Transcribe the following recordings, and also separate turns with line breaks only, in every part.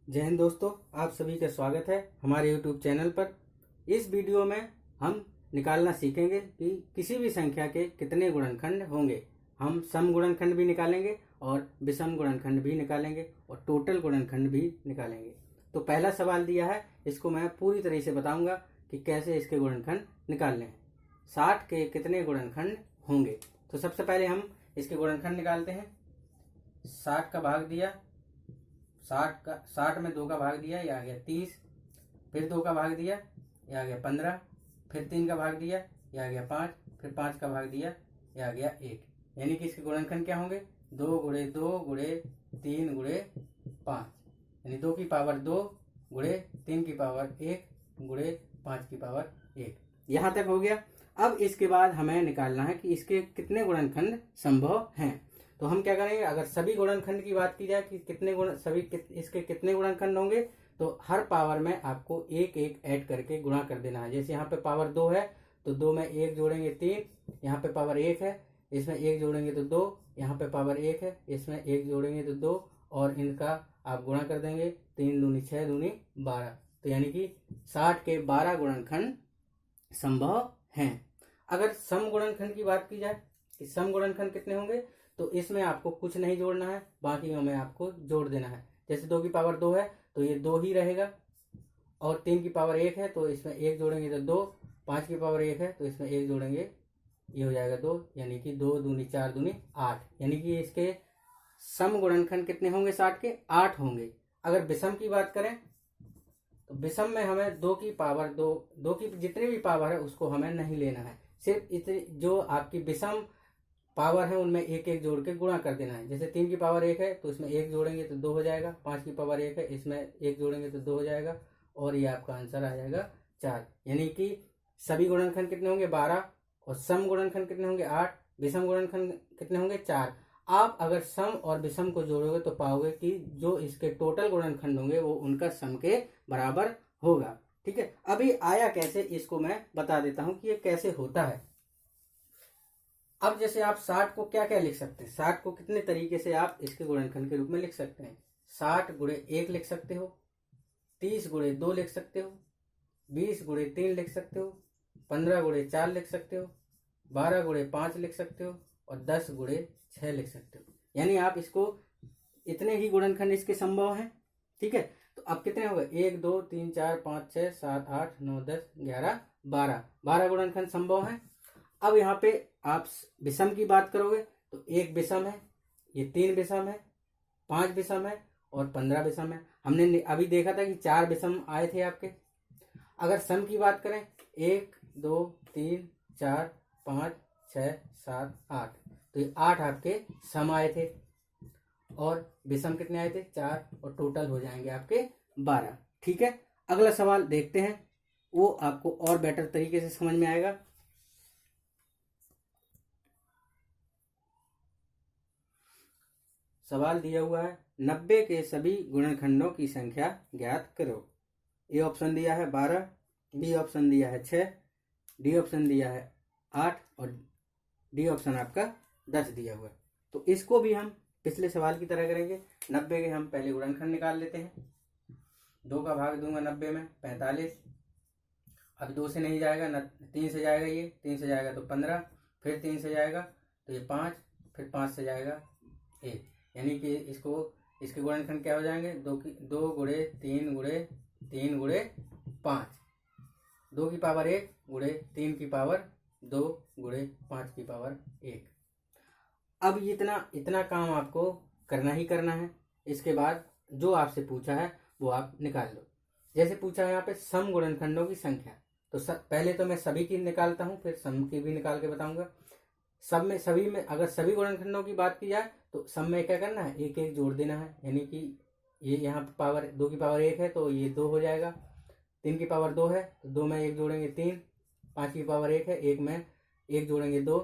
जय हिंद दोस्तों, आप सभी का स्वागत है हमारे YouTube चैनल पर। इस वीडियो में हम निकालना सीखेंगे कि किसी भी संख्या के कितने गुणनखंड होंगे। हम सम गुणनखंड भी निकालेंगे और विषम गुणनखंड भी निकालेंगे और टोटल गुणनखंड भी निकालेंगे। तो पहला सवाल दिया है, इसको मैं पूरी तरह से बताऊंगा कि कैसे इसके गुणनखंड निकालने हैं। 60 के कितने गुणनखंड होंगे। तो सबसे पहले हम इसके गुणनखंड निकालते हैं। 60 का भाग दिया, 60 में 2 का भाग दिया, ये आ गया 30। फिर 2 का भाग दिया, ये आ गया 15। फिर 3 का भाग दिया, ये आ गया 5। फिर 5 का भाग दिया, ये आ गया 1। यानी कि इसके गुणनखंड क्या होंगे, 2 गुणे 2 गुणे 3 गुणे 5, यानी 2 की पावर 2 गुणे 3 की पावर 1 गुणे 5 की पावर 1। यहाँ तक हो गया। अब इसके बाद हमें निकालना है कि इसके कितने गुणनखंड संभव हैं। तो हम क्या करेंगे, अगर सभी गुणनखंड की बात की जाए कि इसके कितने गुणनखंड होंगे, तो हर पावर में आपको एक एक ऐड करके गुणा कर देना है। जैसे यहाँ पे पावर 2 है तो 2 में 1 जोड़ेंगे 3, यहाँ पे पावर 1 है, इसमें 1 जोड़ेंगे तो 2, यहाँ पे पावर 1 है, इसमें 1 जोड़ेंगे तो 2, और इनका आप गुणा कर देंगे। 3 दूनी 6 दूनी 12। तो यानी कि 60 के 12 गुणनखंड संभव हैं। अगर सम गुणनखंड की बात की जाए कि सम गुणनखंड कितने होंगे, तो इसमें आपको कुछ नहीं जोड़ना है, बाकी में आपको जोड़ देना है। जैसे 2 की पावर 2 है तो ये 2 ही रहेगा, और 3 की पावर 1 है तो इसमें 1 जोड़ेंगे तो 2, 5 की पावर 1 है तो इसमें 1 जोड़ेंगे, ये हो जाएगा 2, यानी कि 2 दूनी 4 दूनी 8। यानी कि इसके सम गुणनखंड कितने होंगे, 60 के 8 होंगे। अगर विषम की बात करें तो विषम में हमें 2 की पावर 2 की जितनी भी पावर है उसको हमें नहीं लेना है, सिर्फ इतनी जो आपकी विषम पावर है उनमें एक एक जोड़ के गुणा कर देना है। जैसे 3 की पावर 1 है तो इसमें 1 जोड़ेंगे तो 2 हो जाएगा, 5 की पावर 1 है इसमें 1 जोड़ेंगे तो 2 हो जाएगा, और ये आपका आंसर आ जाएगा 4। यानी कि सभी गुणनखंड कितने होंगे, 12, और सम गुणनखंड कितने होंगे, 8, विषम गुणनखंड कितने होंगे, 4। आप अगर सम और विषम को जोड़ोगे तो पाओगे कि जो इसके टोटल गुणनखंड होंगे वो उनका सम के बराबर होगा। ठीक है, अभी आया कैसे इसको मैं बता देता हूं कि ये कैसे होता है। अब जैसे आप 60 को क्या क्या लिख सकते हैं, 60 को कितने तरीके से आप इसके गुणनखंड के रूप में लिख सकते हैं। 60 गुणे 1 लिख सकते हो, 30 गुणे 2 लिख सकते हो, 20 गुणे 3 लिख सकते हो, 15 गुणे 4 लिख सकते हो, 12 गुणे 5 लिख सकते हो, और 10 गुणे 6 लिख सकते हो। यानी आप इसको इतने ही गुणनखंड इसके संभव हैं। ठीक है, तो अब कितने हो गए, 1 2 3 4 5 6 7 8 9 10 11 12 गुणनखंड संभव हैं। अब यहाँ पे आप विषम की बात करोगे तो 1 विषम है, ये 3 विषम है, 5 विषम है, और 15 विषम है। हमने अभी देखा था कि 4 विषम आए थे आपके। अगर सम की बात करें, 1 2 3 4 5 6 7 8, तो ये 8 आपके सम आए थे, और विषम कितने आए थे, 4, और टोटल हो जाएंगे आपके 12। ठीक है, अगला सवाल देखते हैं, वो आपको और बेटर तरीके से समझ में आएगा। सवाल दिया हुआ है, 90 के सभी गुणनखंडों की संख्या ज्ञात करो। ए ऑप्शन दिया है 12, बी ऑप्शन दिया है 6, डी ऑप्शन दिया है 8, और डी ऑप्शन आपका 10 दिया हुआ है। तो इसको भी हम पिछले सवाल की तरह करेंगे। 90 के हम पहले गुणनखंड निकाल लेते हैं। 2 का भाग दूंगा 90 में, 45। अब 2 से नहीं जाएगा, 3 से जाएगा, ये 3 से जाएगा तो 15, फिर 3 से जाएगा तो ये 5, फिर 5 से जाएगा 1। यानी कि इसके गुणनखंड क्या हो जाएंगे, 2 गुणे 3 गुणे 3 गुणे 5, 2 की पावर 1 गुणे 3 की पावर 2 गुणे 5 की पावर 1। अब इतना काम आपको करना ही करना है। इसके बाद जो आपसे पूछा है वो आप निकाल लो। जैसे पूछा है यहाँ पे सम गुणनखंडों की संख्या, तो पहले तो मैं सभी की निकालता हूँ, फिर सम की भी निकाल के बताऊंगा। सभी में अगर सभी गुणनखंडों की बात की जाए तो सम में क्या करना है, एक एक जोड़ देना है। यानी कि ये यहाँ पावर 2 की पावर 1 है तो ये 2 हो जाएगा, 3 की पावर 2 है तो 2 में 1 जोड़ेंगे 3, 5 की पावर 1 है, 1 में 1 जोड़ेंगे 2,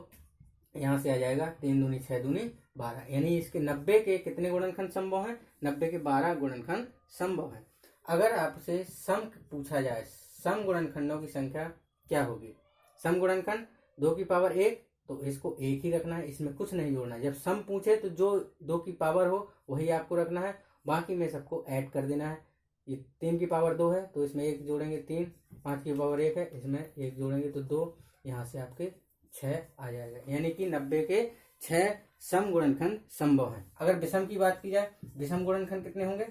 यहाँ से आ जाएगा 3 दूनी 6 दूनी 12। यानी इसके 90 के कितने गुणनखंड संभव हैं, 90 के 12 गुणनखंड संभव है। अगर आपसे सम पूछा जाए, सम गुणनखंडों की संख्या क्या होगी, सम गुणनखंड 2 की पावर 1, तो इसको 1 ही रखना है, इसमें कुछ नहीं जोड़ना है। जब सम पूछे तो जो 2 की पावर हो वही आपको रखना है, बाकी में सबको ऐड कर देना है। ये 3 की पावर 2 है तो इसमें 1 जोड़ेंगे 3, 5 की पावर 1 है इसमें 1 जोड़ेंगे तो 2, यहाँ से आपके 6 आ जाएगा। यानी कि 90 के 6 सम गुणनखंड संभव हैं। अगर विषम की बात की जाए, विषम गुणनखंड कितने होंगे,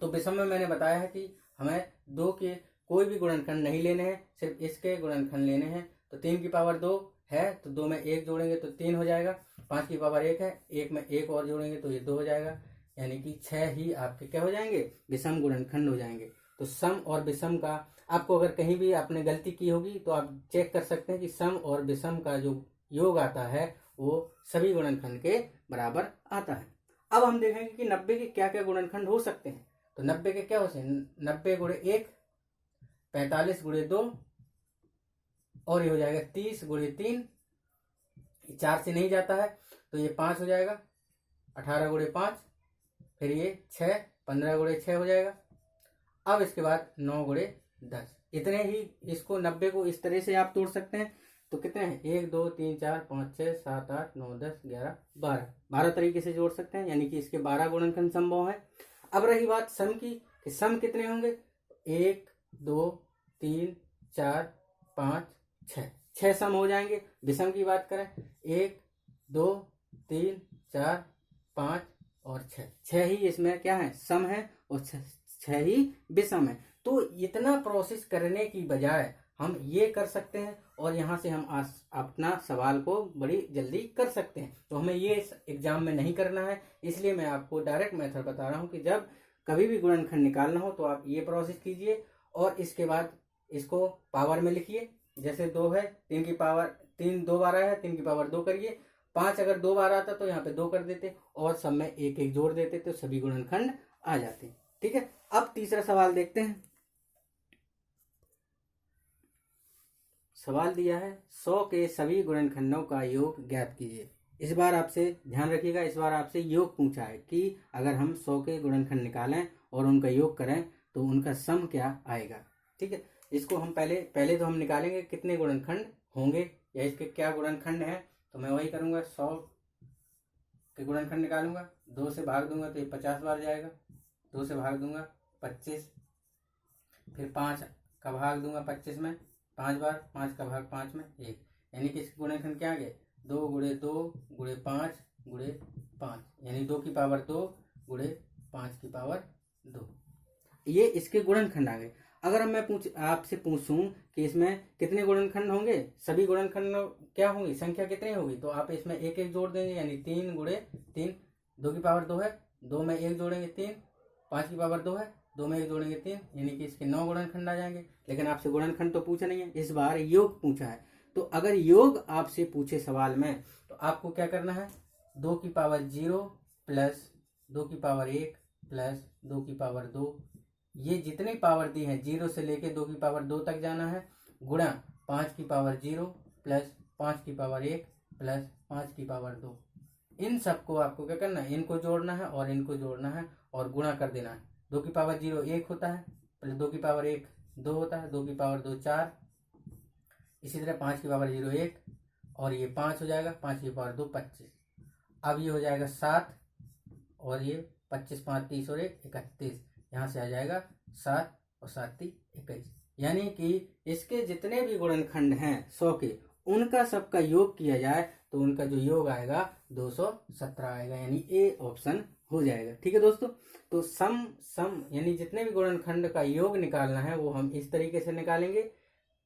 तो विषम में मैंने बताया है कि हमें 2 के कोई भी गुणनखंड नहीं लेने हैं, सिर्फ इसके गुणनखंड लेने हैं। तो 3 की पावर 2 है तो 2 में 1 जोड़ेंगे तो 3 हो जाएगा। 5 की पावर 1 है, 1 में 1 और जोड़ेंगे तो ये 2 हो जाएगा। यानी कि 6 ही आपके क्या हो जाएंगे, विषम गुणनखंड हो जाएंगे। तो सम और विषम का आपको अगर कहीं भी आपने गलती की होगी तो आप चेक कर सकते हैं कि सम और विषम का जो योग आता है वो सभी गुणनखंड के बराबर आता है। अब हम देखेंगे कि 90 के क्या क्या गुणनखंड हो सकते हैं। तो 90 के क्या हो सकते हैं, 90 गुणे 1, 45 गुणे 2 और ये हो जाएगा 30 गुणे 3, 4 से नहीं जाता है तो ये 5 हो जाएगा। 18 गुणे 5, फिर ये 6, 15 गुणे 6 हो जाएगा। अब इसके बाद 9 गुणे 10। इतने ही इसको 90 को इस तरह से आप तोड़ सकते हैं। तो कितने हैं, 1 2 3 4 5 6 7 8 9 10 11 12 तरीके से जोड़ सकते हैं। यानी कि इसके 12 गुणनखंड संभव है। अब रही बात सम की, कि सम कितने होंगे, 1 2 3 4 5 6, 6 सम हो जाएंगे। विषम की बात करें, 1 2 3 4 5 और 6, 6 ही इसमें क्या है, सम है और 6 ही विषम है। तो इतना प्रोसेस करने की बजाय हम ये कर सकते हैं और यहाँ से हम अपना सवाल को बड़ी जल्दी कर सकते हैं। तो हमें ये इस एग्जाम में नहीं करना है, इसलिए मैं आपको डायरेक्ट मेथड बता रहा हूँ कि जब कभी भी गुणनखंड निकालना हो तो आप ये प्रोसेस कीजिए और इसके बाद इसको पावर में लिखिए। जैसे 2 है, 3 की पावर 3 2 बार आया है, 3 की पावर 2 करिए। 5 अगर 2 बार आता तो यहाँ पे 2 कर देते और सब में 1 1 जोड़ देते तो सभी गुणनखंड आ जाते। ठीक है, अब तीसरा सवाल देखते हैं। सवाल दिया है 100 के सभी गुणनखंडों का योग ज्ञात कीजिए। इस बार आपसे ध्यान रखिएगा, इस बार आपसे योग पूछा है कि अगर हम 100 के गुणनखंड निकालें और उनका योग करें तो उनका सम क्या आएगा। ठीक है, इसको हम पहले तो हम निकालेंगे कितने गुणनखंड होंगे या इसके क्या गुणनखंड हैं। तो मैं वही करूंगा, 100 के गुणनखंड निकालूंगा, 2 से भाग दूंगा तो ये 50 बार जाएगा, 2 से भाग दूंगा 25, फिर 5 का भाग दूंगा 25 में 5 बार, 5 का भाग 5 में 1। यानी कि इसके गुणनखंड क्या आ गए, 2 गुणे 2 गुणे 5 गुणे 5, यानी 2 की पावर 2 गुणे 5 की पावर 2। ये इसके गुणनखंड आ गए। अगर मैं आपसे पूछूं कि इसमें कितने गुणनखंड होंगे, सभी गुणनखंड क्या होंगी, संख्या कितनी होगी, तो आप इसमें 1 1 जोड़ देंगे। यानी 3 गुणे 3, 2 की पावर 2 है, 2 में 1 जोड़ेंगे 3, 5 की पावर 2 है, 2 में 1 जोड़ेंगे 3, यानी कि इसके 9 गुणनखंड आ जाएंगे। लेकिन आपसे गुणनखंड तो पूछा नहीं है, इस बार योग पूछा है। तो अगर योग आपसे पूछे सवाल में तो आपको क्या करना है, 2 की पावर 0 प्लस 2 की पावर 1 प्लस 2 की पावर 2, ये जितनी पावर दी है 0 से लेके 2 की पावर 2 तक जाना है, गुणा 5 की पावर 0 प्लस 5 की पावर 1 प्लस 5 की पावर 2। इन सबको आपको क्या करना है, इनको जोड़ना है और इनको जोड़ना है और गुणा कर देना है। 2 की पावर 0 1 होता है, प्लस 2 की पावर 1 2 होता है, 2 की पावर 2 4, इसी तरह 5 की पावर 0 1 और ये 5 हो जाएगा, 5 की पावर 2 25। अब ये हो जाएगा 7 और ये 25 5 30 और 1 31, यहाँ से आ जाएगा 7 और 7 3 21। यानी कि इसके जितने भी गुणनखंड हैं 100 के, उनका सबका योग किया जाए तो उनका जो योग आएगा 217 आएगा, यानी ए ऑप्शन हो जाएगा। ठीक है दोस्तों, तो सम यानी जितने भी गुणनखंड का योग निकालना है वो हम इस तरीके से निकालेंगे।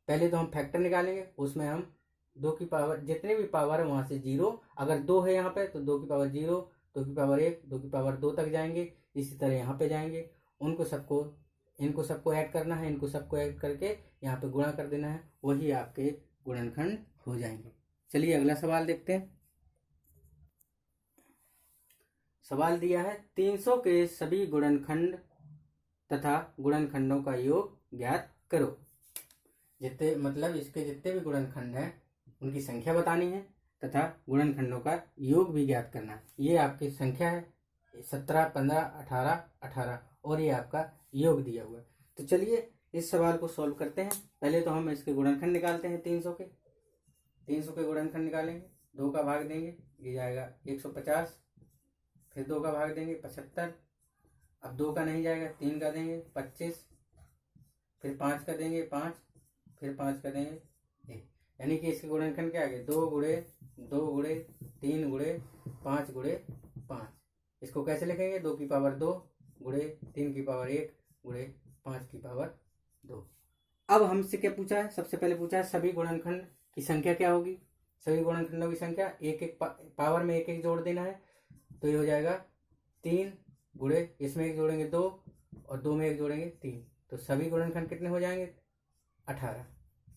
पहले तो हम फैक्टर निकालेंगे, उसमें हम 2 की पावर जितने भी पावर है वहां से 0, अगर 2 है यहाँ पे तो 2 की पावर 0, 2 की पावर 1, 2 की पावर 2 तक जाएंगे। इसी तरह यहाँ पे जाएंगे, इनको सबको ऐड करना है, इनको सबको ऐड करके यहाँ पे गुणा कर देना है, वही आपके गुणनखंड हो जाएंगे। चलिए अगला सवाल देखते हैं। सवाल दिया है 300 के सभी गुणनखंड तथा गुणनखंडों का योग ज्ञात करो। जितने मतलब इसके जितने भी गुणनखंड हैं उनकी संख्या बतानी है तथा गुणनखंडों का योग भी ज्ञात करना है। ये आपकी संख्या है 17 15 18 18 और ये आपका योग दिया हुआ है। तो चलिए इस सवाल को सॉल्व करते हैं। पहले तो हम इसके गुणनखंड निकालते हैं। 300 के गुणनखंड निकालेंगे, 2 का भाग देंगे, ये जाएगा 150, फिर 2 का भाग देंगे 75, अब 2 का नहीं जाएगा, 3 का देंगे 25, फिर 5 का देंगे 5, फिर 5 का देंगे 1, यानी कि इसके गुणनखंड क्या आ गए, 2 गुणे 2 गुणे 3 गुणे 5 गुणे 5। इसको कैसे लिखेंगे, 2 की पावर 2 गुणे 3 की पावर 1 गुणे 5 की पावर 2। अब हमसे क्या पूछा है, सबसे पहले पूछा है सभी गुणनखंड की संख्या क्या होगी। सभी गुणनखंडों की संख्या एक एक पावर में एक एक जोड़ देना है, तो ये हो जाएगा 3 गुणे, इसमें एक जोड़ेंगे 2 और 2 में एक जोड़ेंगे 3, तो सभी गुणनखंड कितने हो जाएंगे, 18।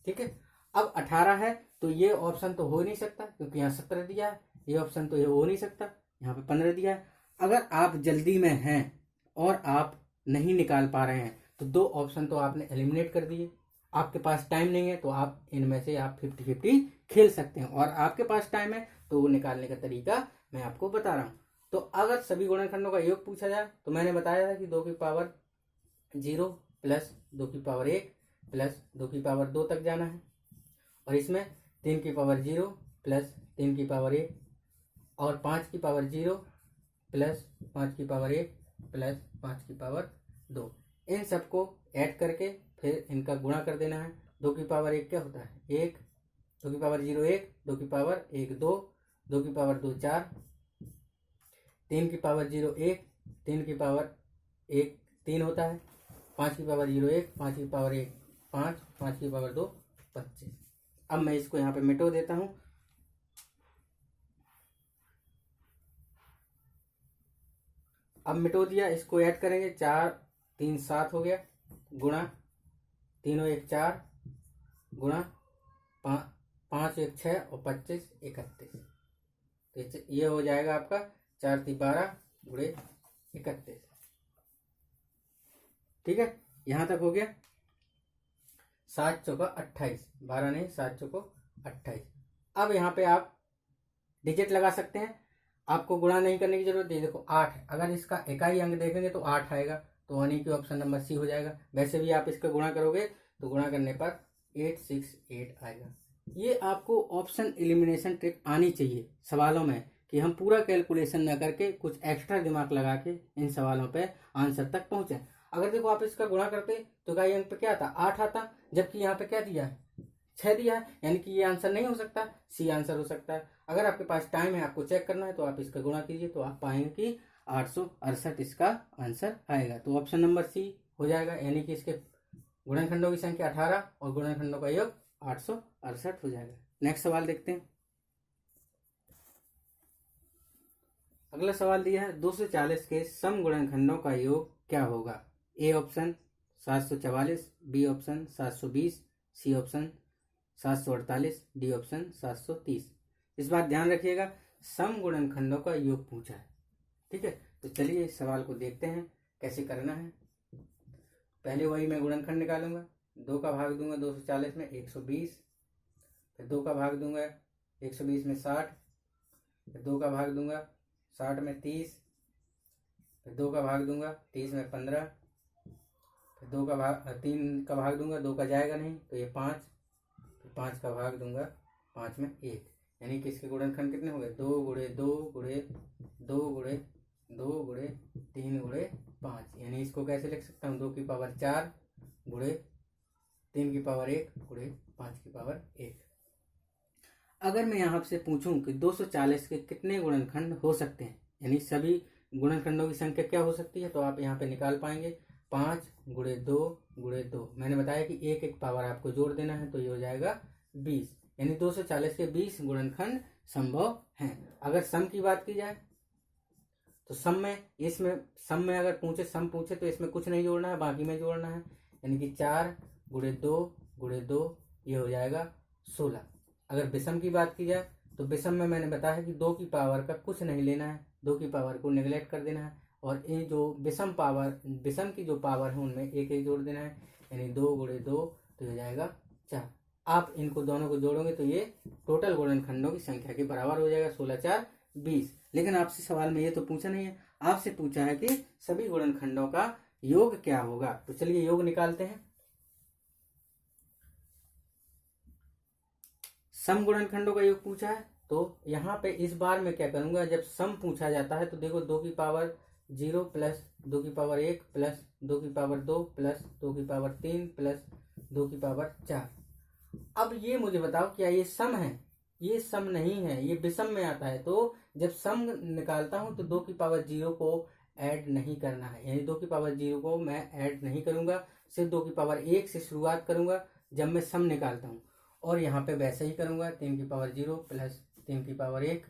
ठीक है, अब 18 है तो ये ऑप्शन तो हो नहीं सकता क्योंकि यहाँ 17 दिया है, ये ऑप्शन तो ये हो नहीं सकता, यहाँ पे 15 दिया है। अगर आप जल्दी में हैं और आप नहीं निकाल पा रहे हैं तो 2 ऑप्शन तो आपने एलिमिनेट कर दिए। आपके पास टाइम नहीं है तो आप इनमें से आप 50-50 खेल सकते हैं, और आपके पास टाइम है तो वो निकालने का तरीका मैं आपको बता रहा हूँ। तो अगर सभी गुणनखंडों का योग पूछा जाए तो मैंने बताया था कि 2 की पावर 0 प्लस 2 की पावर 1 प्लस 2 की पावर 2 तक जाना है, और इसमें 3 की पावर 0 प्लस 3 की पावर 1 और 5 की पावर 0 प्लस 5 की पावर 1 प्लस 5 की पावर 2, इन सबको ऐड करके फिर इनका गुणा कर देना है। 2 की पावर 1 क्या होता है, 1, 2 की पावर 0 1, 2 की पावर 1 2, 2 की पावर 2 4, 3 की पावर 0 1, 3 की पावर 1 3 होता है, 5 की पावर 0 1, 5 की पावर 1 5, 5 की पावर 2 25। अब मैं इसको यहाँ पे मिटो देता हूँ। अब मिटो दिया, इसको ऐड करेंगे, 4 3 7 हो गया, गुणा 3 1 4, गुणा 5 1 6 और 25 31, तो ये हो जाएगा आपका 4 3 12 गुणे 31। ठीक है, यहां तक हो गया। 7 चौका 28, 12 नहीं 7 चौको 28। अब यहाँ पे आप डिजिट लगा सकते हैं, आपको गुणा नहीं करने की जरूरत है। देखो 8, अगर इसका इकाई अंक देखेंगे तो 8 आएगा, तो यानी कि ऑप्शन नंबर सी हो जाएगा। वैसे भी आप इसका गुणा करोगे तो गुणा करने पर 868 आएगा। ये आपको ऑप्शन एलिमिनेशन ट्रिक आनी चाहिए सवालों में, कि हम पूरा कैलकुलेशन न करके कुछ एक्स्ट्रा दिमाग लगा के इन सवालों पे आंसर तक पहुंचे। अगर देखो आप इसका गुणा करते तो इकाई अंक पे क्या आता, 8 आता, जबकि यहाँ पे क्या दिया है, 6 दिया है, यानी कि ये आंसर नहीं हो सकता, सी आंसर हो सकता है। अगर आपके पास टाइम है, आपको चेक करना है, तो आप इसका गुणा कीजिए तो आप पाएंगे कि 868 इसका आंसर आएगा। तो ऑप्शन नंबर सी हो जाएगा, यानी कि इसके गुणनखंडों की संख्या 18 और गुणनखंडों का योग 868 हो जाएगा। नेक्स्ट सवाल देखते हैं। अगला सवाल दिया है 240 के सम गुणनखंडों का योग क्या होगा। A option 744, B option 720, C option 748, D option 730। इस बात ध्यान रखिएगा, सम गुणनखंडों का योग पूछा है। ठीक है, तो चलिए इस सवाल को देखते हैं कैसे करना है। पहले वही मैं गुणनखंड निकालूंगा, 2 का भाग दूंगा 240 में 120, फिर 2 का भाग दूंगा 120 में 60, फिर 2 का भाग दूंगा 60 में 30, फिर 2 का भाग दूंगा 30 में 15, फिर 2 का भाग 3 का भाग दूंगा, 2 का जाएगा नहीं तो ये 5, फिर 5 का भाग दूंगा 5 में 1, यानी कि इसके गुणनखंड कितने हो गए, 2 गुणे 2 गुणे 2 गुणे 2 गुणे 3 गुणे 5। यानी इसको कैसे लिख सकता हूँ, 2 की पावर 4 गुणे 3 की पावर 1 गुणे 5 की पावर 1। अगर मैं यहाँ से पूछूं कि 240 के कितने गुणनखंड हो सकते हैं, यानी सभी गुणनखंडों की संख्या क्या हो सकती है, तो आप यहाँ पे निकाल पाएंगे 5 गुणे 2 गुणे 2। मैंने बताया कि एक एक पावर आपको जोड़ देना है, तो ये हो जाएगा 20, यानी 240 के 20 गुणनखंड संभव हैं। अगर सम की बात की जाए तो सम में अगर सम पूछे तो इसमें कुछ नहीं जोड़ना है, बाकी में जोड़ना है, यानी कि 4 गुणे 2 गुणे 2, ये हो जाएगा 16। अगर विषम की बात की जाए तो विषम में मैंने बताया कि 2 की पावर का कुछ नहीं लेना है, 2 की पावर को नेग्लेक्ट कर देना है, और ये जो विषम की जो पावर है उनमें एक एक जोड़ देना है, यानी 2 गुणे 2 तो हो जाएगा 4। आप इनको दोनों को जोड़ोगे तो ये टोटल गुणनखंडों की संख्या के बराबर हो जाएगा, 16 4 20। लेकिन आपसे सवाल में ये तो पूछा नहीं है, आपसे पूछा है कि सभी गुणनखंडों का योग क्या होगा। तो चलिए योग निकालते हैं। सम गुणनखंडों का योग पूछा है, तो यहाँ पे इस बार मैं क्या करूंगा, जब सम पूछा जाता है तो देखो 2 की पावर 0 प्लस 2 की पावर 1 प्लस 2 की पावर 2 प्लस 2 की पावर 3 प्लस 2 की पावर 4। अब ये मुझे बताओ क्या ये सम है? ये सम नहीं है, ये विषम में आता है। तो जब सम निकालता हूं तो 2 की पावर 0 को ऐड नहीं करना है, यानी 2 की पावर 0 को मैं ऐड नहीं करूंगा, सिर्फ 2 की पावर 1 से शुरुआत करूंगा जब मैं सम निकालता हूं। और यहाँ पे वैसे ही करूंगा, 3 की पावर 0 प्लस 3 की पावर 1,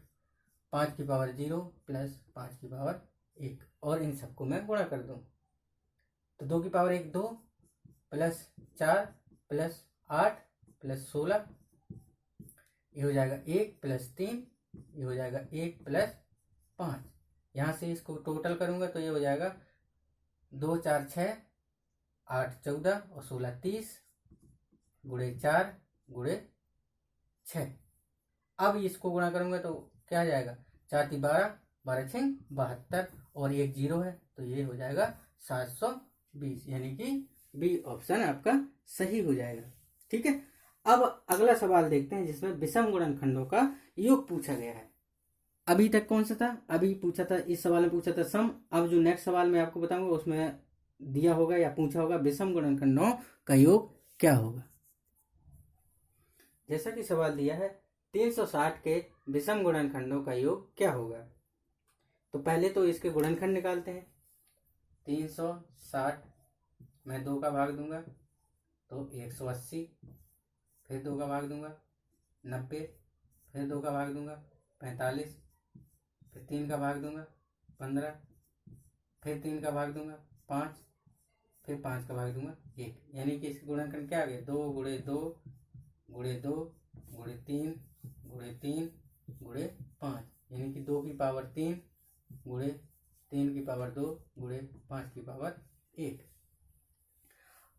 5 की पावर 0 प्लस 5 की पावर 1, और इन सबको मैं गुणा कर दूं। तो 2 की पावर 1 2 प्लस 4 प्लस 8 प्लस 16, ये हो जाएगा 1 प्लस 3, ये हो जाएगा 1 प्लस 5। यहाँ से इसको टोटल करूंगा तो ये हो जाएगा 2 4 6 8 14 और 16 30 गुणे 4 गुणे 6। अब इसको गुणा करूंगा तो क्या आ जाएगा, 4 3 12, 12 6 72 और 1 0 है, तो ये हो जाएगा 720, यानी कि बी ऑप्शन आपका सही हो जाएगा। ठीक है, अब अगला सवाल देखते हैं जिसमें विषम गुणनखंडों का योग पूछा गया है। अभी तक कौन सा था? अभी पूछा था, इस सवाल में पूछा था सम। अब जो नेक्स्ट सवाल मैं आपको बताऊंगा उसमें दिया होगा या पूछा होगा विषम गुणनखंडों का योग क्या होगा। जैसा कि सवाल दिया है 360 के विषम गुणनखंडों का योग क्या होगा। तो पहले तो इसके गुणनखंड निकालते हैं। 360 मैं 2 का भाग दूंगा तो 180, फिर 2 का भाग दूंगा 90, फिर 2 का भाग दूंगा 45, फिर 3 का भाग दूंगा 15, फिर 3 का भाग दूंगा 5, फिर 5 का भाग दूंगा 1, यानी कि इसके गुणनखंड क्या आ गया, 2 गुणे 2 गुणे 2 गुणे 3 गुणे 3 गुणे 5, यानी कि 2 की पावर 3 गुणे 3 की पावर 2 गुणे 5 की पावर 1।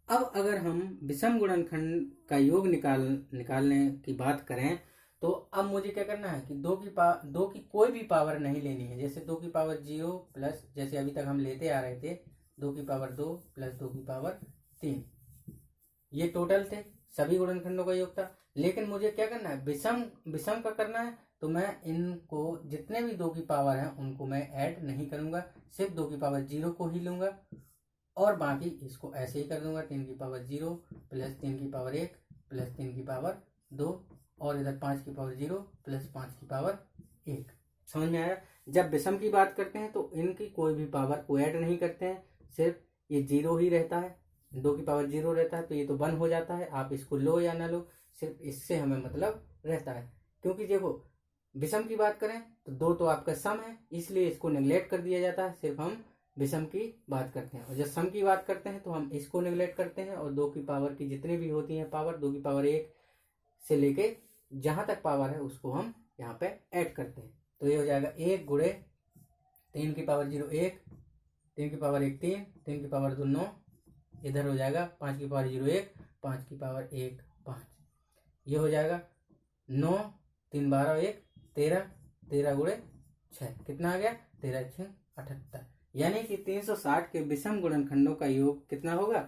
अब अगर हम विषम गुणनखंड का योग निकालने की बात करें तो अब मुझे क्या करना है कि 2 की कोई भी पावर नहीं लेनी है। जैसे 2 की पावर 0 प्लस, जैसे अभी तक हम लेते आ रहे थे, 2 की पावर 2 प्लस 2 की पावर 3, ये टोटल थे, सभी गुणनखंडों का योग था। लेकिन मुझे क्या करना है, विषम का करना है, तो मैं इनको जितने भी 2 की पावर है उनको मैं ऐड नहीं करूंगा, सिर्फ 2 की पावर 0 को ही लूंगा और बाकी इसको ऐसे ही कर दूंगा। 3 की पावर 0 प्लस 3 की पावर 1 प्लस 3 की पावर 2 और इधर 5 की पावर 0 प्लस 5 की पावर 1। समझ में आया? जब विषम की बात करते हैं तो इनकी कोई भी पावर को ऐड नहीं करते हैं, सिर्फ ये 0 ही रहता है। 2 की पावर 0 रहता है तो ये तो 1 हो जाता है, आप इसको लो या ना लो, सिर्फ इससे हमें मतलब रहता है। क्योंकि देखो विषम की बात करें तो 2 तो आपका सम है, इसलिए इसको नेग्लेक्ट कर दिया जाता है, सिर्फ हम विषम की बात करते हैं। और जब सम की बात करते हैं तो हम इसको नेग्लेक्ट करते हैं और 2 की पावर की जितनी भी होती हैं पावर, 2 की पावर 1 से लेके जहां तक पावर है उसको हम यहाँ पे ऐड करते हैं। तो ये हो जाएगा 1 गुणे 3 की पावर 0 1, 3 की पावर 1 3, 3 की पावर 2 9, इधर हो जाएगा 5 की पावर 0 1, 5 की पावर 1 5, ये हो जाएगा 9 3 12 1 13, 13 गुणे 6 कितना आ गया, 13 6 78, यानी कि 360 के विषम गुणनखंडों का योग कितना होगा,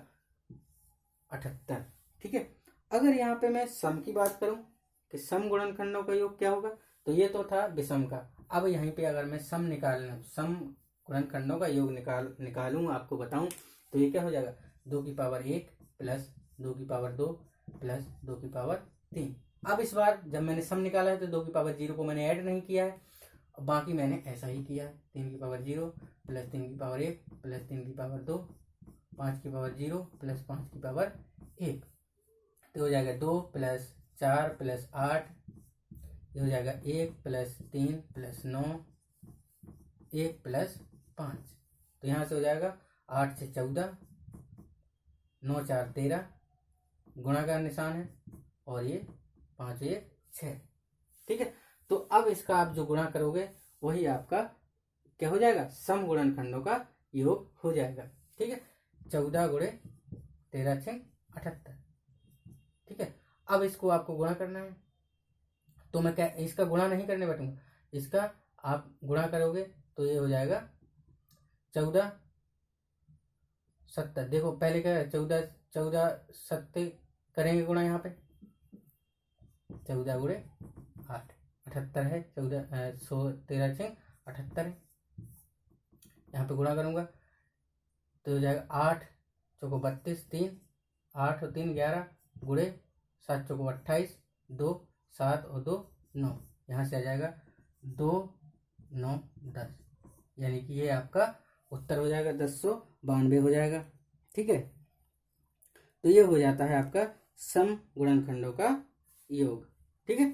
78। ठीक है, अगर यहाँ पे मैं सम की बात करूं कि सम गुणनखंडों का योग क्या होगा, तो ये तो था विषम का। अब यहीं पे अगर मैं सम गुणनखंडों का योग निकालूं आपको बताऊं तो ये क्या हो जाएगा, 2 की पावर 1 प्लस 2 की पावर 2 प्लस 2 की पावर 3। अब इस बार जब मैंने सम निकाला है तो 2 की पावर 0 को मैंने ऐड नहीं किया है, बाकी मैंने ऐसा ही किया है। 3 की पावर 0 प्लस 3 की पावर 1 प्लस 3 की पावर 2, 5 की पावर 0 प्लस 5 की पावर 1, तो हो जाएगा 2 प्लस 4 प्लस 8, ये हो जाएगा 1 प्लस 3 प्लस 9, 1 प्लस 5, तो यहाँ से हो जाएगा 8 से 14, 9 4 13, गुणा का निशान है और ये 5 1 6। ठीक है, तो अब इसका आप जो गुणा करोगे वही आपका क्या हो जाएगा, सम गुणनखंडों का योग हो जाएगा। ठीक है, 14 गुणे 13 6 78। ठीक है, अब इसको आपको गुणा करना है, तो मैं क्या इसका गुणा नहीं करने बैठूंगा, इसका आप गुणा करोगे तो ये हो जाएगा 14 70। देखो पहले क्या है, 14 70 करेंगे गुणा, यहाँ पे 14 गुणे 8 78 है, 13 6 78 है, यहाँ पे गुणा करूँगा तो हो जाएगा 8 चौको 32, 3 8 और 3 11 गुणे 7 चौको 28, 2 7 और 2 9, यहाँ से आ जाएगा 2 9 10, यानी कि ये आपका उत्तर हो जाएगा 1092 हो जाएगा। ठीक है, तो ये हो जाता है आपका सम गुणनखंडों का योग। ठीक है,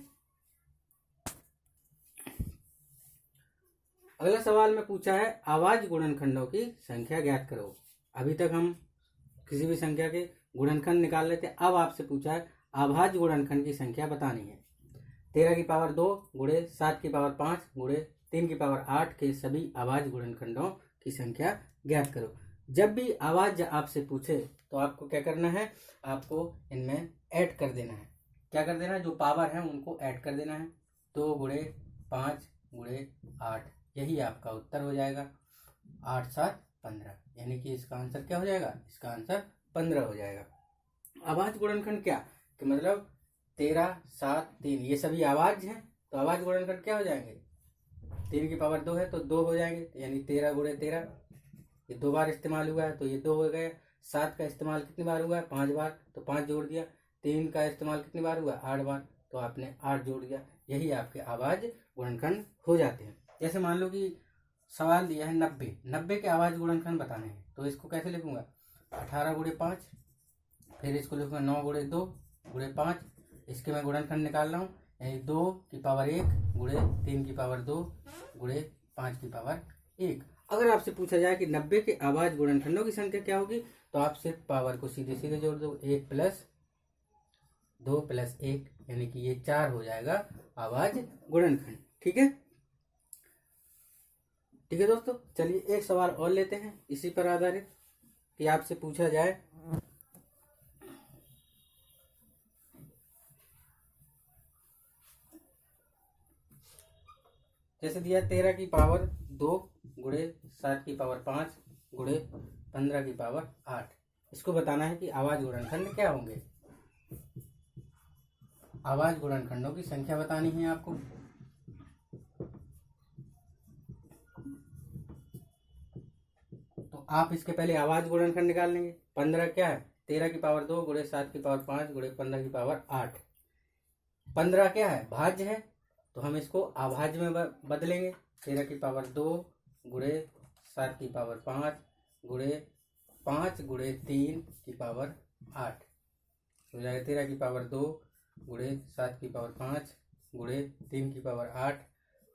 अगला सवाल में पूछा है अभाज्य गुणनखंडों की संख्या ज्ञात करो। अभी तक हम किसी भी संख्या के गुणनखंड निकाल लेते हैं, अब आपसे पूछा है अभाज्य गुणनखंड की संख्या बतानी है। 13 की पावर 2 गुणे 7 की पावर 5 गुणे 3 की पावर 8 के सभी अभाज्य गुणनखंडों की संख्या ज्ञात करो। जब भी अभाज्य आपसे पूछे तो आपको क्या करना है, आपको इनमें ऐड कर देना है। क्या कर देना है, जो पावर है उनको ऐड कर देना है। 2 गुणे 5 गुणे 8, यही आपका उत्तर हो जाएगा 8 7 15, यानी कि इसका आंसर क्या हो जाएगा, इसका आंसर 15 हो जाएगा। अभाज्य गुणनखंड क्या कि मतलब 13 7 3 ये सभी अभाज्य हैं, तो अभाज्य गुणनखंड क्या हो जाएंगे, 3 की पावर 2 है तो 2 हो जाएंगे, यानी 13 गुणे 13, ये 2 बार इस्तेमाल हुआ है तो ये 2 हो गए। 7 का इस्तेमाल कितनी बार हुआ है, 5 बार, तो 5 जोड़ दिया। 3 का इस्तेमाल कितनी बार हुआ है, 8 बार, तो आपने 8 जोड़ दिया। यही आपके अभाज्य गुणनखंड हो जाते हैं। जैसे मान लो कि सवाल दिया है 90 के अभाज्य गुणनखंड बताने हैं, तो इसको कैसे लिखूंगा, 18 गुणे 5, फिर इसको लिखूंगा 9 गुणे 2 गुणे 5, इसके मैं गुणनखंड निकाल रहा हूँ, यानी 2 की पावर 1 गुणे 3 की पावर 2 गुणे 5 की पावर 1। अगर आपसे पूछा जाए कि 90 के अभाज्य गुणनखंडों की संख्या क्या होगी, तो आप सिर्फ पावर को सीधे सीधे जोड़ दो, 1 प्लस 2 प्लस 1, यानी कि ये 4 हो जाएगा अभाज्य गुणनखंड। ठीक है, ठीक है दोस्तों, चलिए एक सवाल और लेते हैं इसी पर आधारित कि आपसे पूछा जाए जैसे दिया 13 की पावर 2 गुणे 7 की पावर 5 गुणे 15 की पावर 8, इसको बताना है कि अभाज्य गुणनखंड क्या होंगे। अभाज्य गुणनखंडों की संख्या बतानी है आपको। तो आप इसके पहले अभाज्य गुणनखंड निकाल लेंगे। 15 क्या है, 13 की पावर 2 गुणे 7 की पावर 5 गुणे 15 की पावर 8। 15 क्या है, भाज्य है, तो हम इसको अभाज्य में बदलेंगे। 13 की पावर 2 गुणे 7 की पावर 5 गुणे 5 गुणे 3 की पावर 8 हो जाएगा। 13 की पावर 2 गुणे 7 की पावर 5 गुणे 3 की पावर 8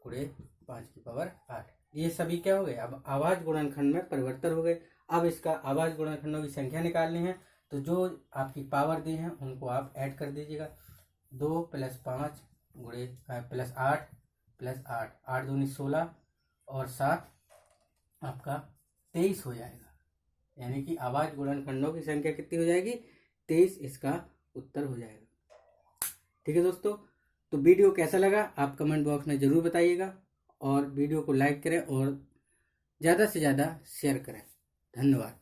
गुणे 5 की पावर 8। ये सभी क्या हो गए, अब अभाज्य गुणनखंड में परिवर्तन हो गए। अब इसका अभाज्य गुणनखंडों की संख्या निकालनी है, तो जो आपकी पावर दी है उनको आप ऐड कर दीजिएगा। 2 प्लस 5 गुणे प्लस 8 प्लस 8, 8 दूनी 16 और 7 आपका 23 हो जाएगा, यानी कि अभाज्य गुणनखंडों की संख्या कितनी हो जाएगी, 23 इसका उत्तर हो जाएगा। ठीक है दोस्तों, तो वीडियो कैसा लगा आप कमेंट बॉक्स में ज़रूर बताइएगा, और वीडियो को लाइक करें और ज़्यादा से ज़्यादा शेयर करें। धन्यवाद।